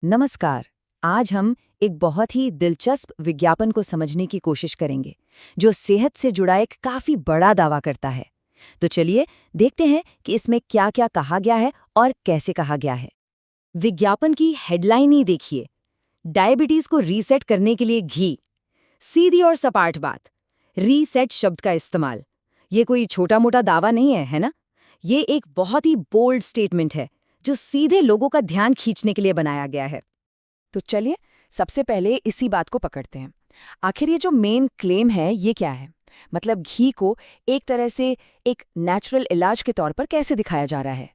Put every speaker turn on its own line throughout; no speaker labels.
नमस्कार। आज हम एक बहुत ही दिलचस्प विज्ञापन को समझने की कोशिश करेंगे जो सेहत से जुड़ा एक काफी बड़ा दावा करता है। तो चलिए देखते हैं कि इसमें क्या-क्या कहा गया है और कैसे कहा गया है। विज्ञापन की हेडलाइन ही देखिए। डायबिटीज को रीसेट करने के लिए घी। सीधी और सपाट बात। रीसेट शब्द का इस्तेमाल। ये कोई छोटा-मोटा दावा नहीं है, है ना? ये एक बहुत ही बोल्ड स्टेटमेंट है जो सीधे लोगों का ध्यान खींचने के लिए बनाया गया है।
तो चलिए सबसे पहले इसी बात को पकड़ते हैं। आखिर ये जो मेन क्लेम है ये क्या है? मतलब घी को एक तरह से एक नेचुरल इलाज के तौर पर कैसे दिखाया जा रहा है?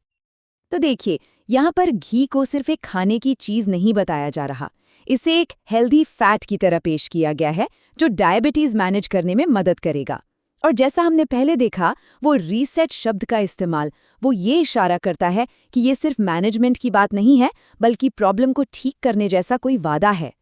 तो देखिए, यहाँ पर घी को सिर्फ एक खाने की चीज नहीं बताया जा रहा। इसे एक हेल्दी फैट की तरह पेश किया गया है जो डायबिटीज मैनेज करने में मदद करेगा। और जैसा हमने पहले देखा, वो रीसेट शब्द का इस्तेमाल वो ये इशारा करता है कि ये सिर्फ मैनेजमेंट की बात नहीं है, बल्कि प्रॉब्लम को ठीक करने जैसा कोई वादा है।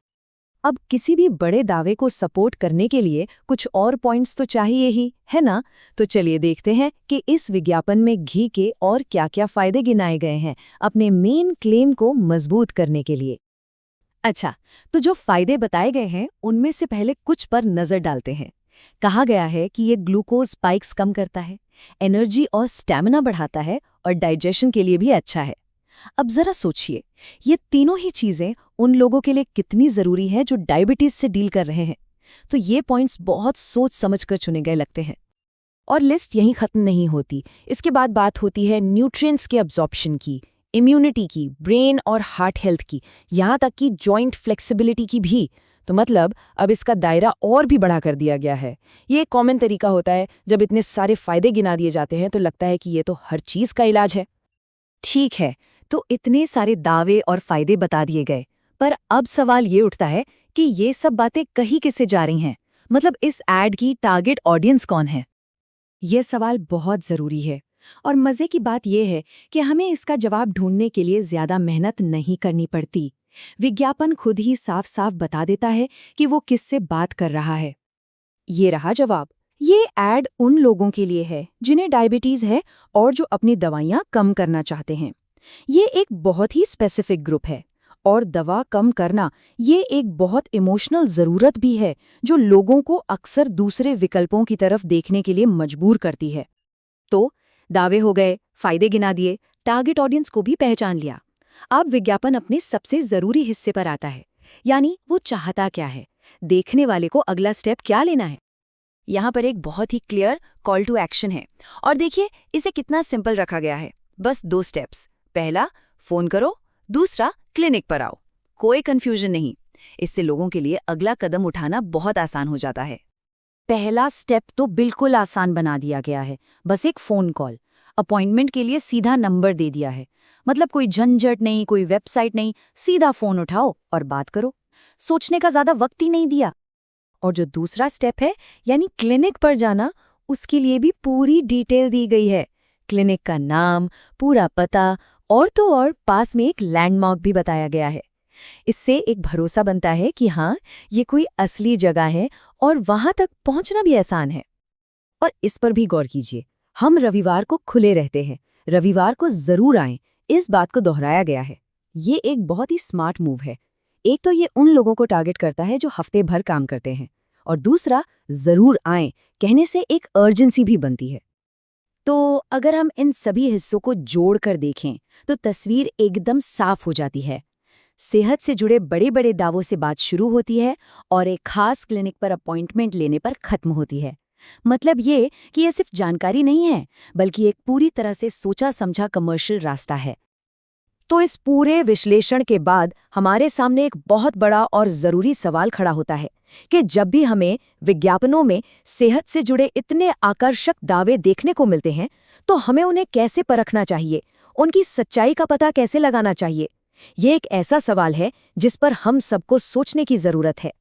अब किसी भी बड़े दावे को सपोर्ट करने के लिए कुछ और पॉइंट्स तो चाहिए ही, है ना? तो चलिए देखते हैं कि इस विज्ञापन में घी के और क्या-क्या फायदे गिनाए गए हैं अपने मेन क्लेम को मजबूत करने के लिए। अच्छा, तो जो फायदे बताए गए हैं उनमें से पहले कुछ पर नजर डालते हैं। कहा गया है कि ये ग्लूकोज स्पाइक्स कम करता है, एनर्जी और स्टैमिना बढ़ाता है और डाइजेशन के लिए भी अच्छा है। अब जरा सोचिए, ये तीनों ही चीजें उन लोगों के लिए कितनी जरूरी है जो डायबिटीज से डील कर रहे हैं। तो ये पॉइंट्स बहुत सोच समझ कर चुने गए लगते हैं। और लिस्ट यहीं खत्म नहीं होती। इसके बाद बात होती है न्यूट्रिएंट्स के अब्जॉर्प्शन की, इम्यूनिटी की, ब्रेन और हार्ट हेल्थ की, यहाँ तक कि जॉइंट फ्लेक्सिबिलिटी की भी। तो मतलब अब इसका दायरा और भी बढ़ा कर दिया गया है। ये एक कॉमन तरीका होता है, जब इतने सारे फायदे गिना दिए जाते हैं तो लगता है कि ये तो हर चीज का इलाज है। ठीक है, तो इतने सारे दावे और फायदे बता दिए गए, पर अब सवाल ये उठता है कि ये सब बातें कहीं किसे जा रही हैं? मतलब इस एड की टारगेट ऑडियंस कौन है? ये सवाल बहुत जरूरी है। और मजे की बात यह है कि हमें इसका जवाब ढूंढने के लिए ज्यादा मेहनत नहीं करनी पड़ती। विज्ञापन खुद ही साफ साफ बता देता है कि वो किससे बात कर रहा है। ये रहा जवाब। ये एड उन लोगों के लिए है जिन्हें डायबिटीज है और जो अपनी दवाइयां कम करना चाहते हैं। ये एक बहुत ही स्पेसिफिक ग्रुप है। और दवा कम करना ये एक बहुत इमोशनल जरूरत भी है जो लोगों को अक्सर दूसरे विकल्पों की तरफ देखने के लिए मजबूर करती है। तो दावे हो गए, फायदे गिना दिए, टारगेट ऑडियंस को भी पहचान लिया। अब विज्ञापन अपने सबसे जरूरी हिस्से पर आता है, यानी वो चाहता क्या है, देखने वाले को अगला स्टेप क्या लेना है। यहाँ पर एक बहुत ही क्लियर कॉल टू एक्शन है। और देखिए इसे कितना सिंपल रखा गया है। बस 2 स्टेप्स। पहला, फोन करो। दूसरा, क्लिनिक पर आओ। कोई कंफ्यूजन नहीं। इससे लोगों के लिए अगला कदम उठाना बहुत आसान हो जाता है। पहला स्टेप तो बिल्कुल आसान बना दिया गया है। बस एक फोन कॉल। अपॉइंटमेंट के लिए सीधा नंबर दे दिया है। मतलब कोई झंझट नहीं, कोई वेबसाइट नहीं, सीधा फोन उठाओ और बात करो। सोचने का ज्यादा वक्त ही नहीं दिया। और जो दूसरा स्टेप है, यानी क्लिनिक पर जाना, उसके लिए भी पूरी डिटेल दी गई है। क्लिनिक का नाम, पूरा पता और तो और पास में एक लैंडमार्क भी बताया गया है। इससे एक भरोसा बनता है कि हाँ, ये कोई असली जगह है और वहां तक पहुंचना भी आसान है। और इस पर भी गौर कीजिए, हम रविवार को खुले रहते हैं, रविवार को जरूर आएं, इस बात को दोहराया गया है। ये एक बहुत ही स्मार्ट मूव है। एक तो ये उन लोगों को टारगेट करता है जो हफ्ते भर काम करते हैं, और दूसरा, जरूर आएं कहने से एक अर्जेंसी भी बनती है। तो अगर हम इन सभी हिस्सों को जोड़कर देखें तो तस्वीर एकदम साफ हो जाती है। सेहत से जुड़े बड़े बड़े दावों से बात शुरू होती है और एक खास क्लिनिक पर अपॉइंटमेंट लेने पर खत्म होती है। मतलब ये कि यह सिर्फ जानकारी नहीं है, बल्कि एक पूरी तरह से सोचा समझा कमर्शियल रास्ता है। तो इस पूरे विश्लेषण के बाद हमारे सामने एक बहुत बड़ा और जरूरी सवाल खड़ा होता है कि जब भी हमें विज्ञापनों में सेहत से जुड़े इतने आकर्षक दावे देखने को मिलते हैं, तो हमें उन्हें कैसे परखना चाहिए, उनकी सच्चाई का पता कैसे लगाना चाहिए। ये एक ऐसा सवाल है जिस पर हम सबको सोचने की जरूरत है।